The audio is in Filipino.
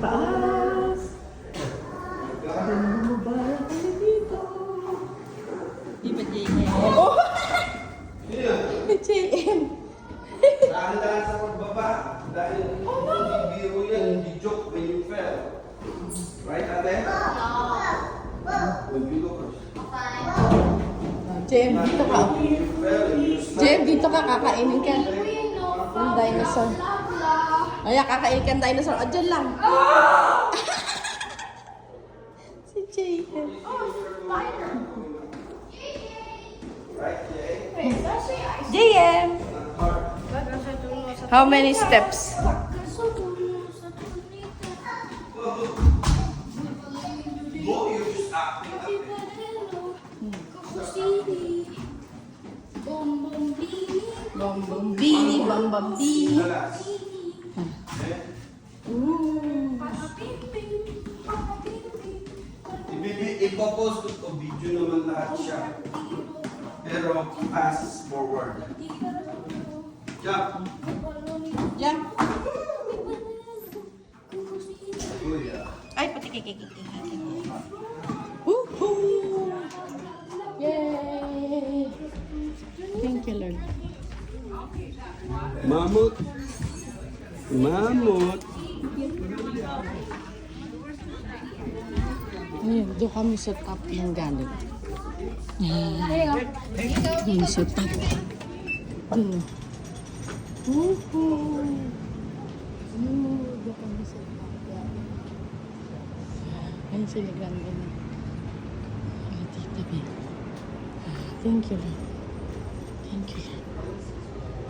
taas. Bumabara kami dito. Di ba, JM? Oh! JM! Dahan-dahan sa pagbaba. Dahil hindi biro yan, hindi joke when you fell. Right, ate? When you look. JM, dito ka. When you fell and you snap. JM, dito ka. Kakainin ka. Ang dinosaur. Ay, kakainin ka ng dinosaur. O, dyan lang. Si JM. Right, Jay? JM! How many steps? No, you're just acting up. Bombini, bombini. Relax. Okay? Ipopost ko to video naman lahat siya. Pero pass forward. Jump. Jump. Kuya. Ay, pati kikikiki. Woohoo! Yay! Thank you, Lord. Mamut. Mamut. Ayun, doon kami sa top ng galing. Doon sa top. Doon. Woohoo! Doon kami sa top. Ayun sila ganda na. Ay, tita, babe. Thank you, Lord. Thank you, Lord.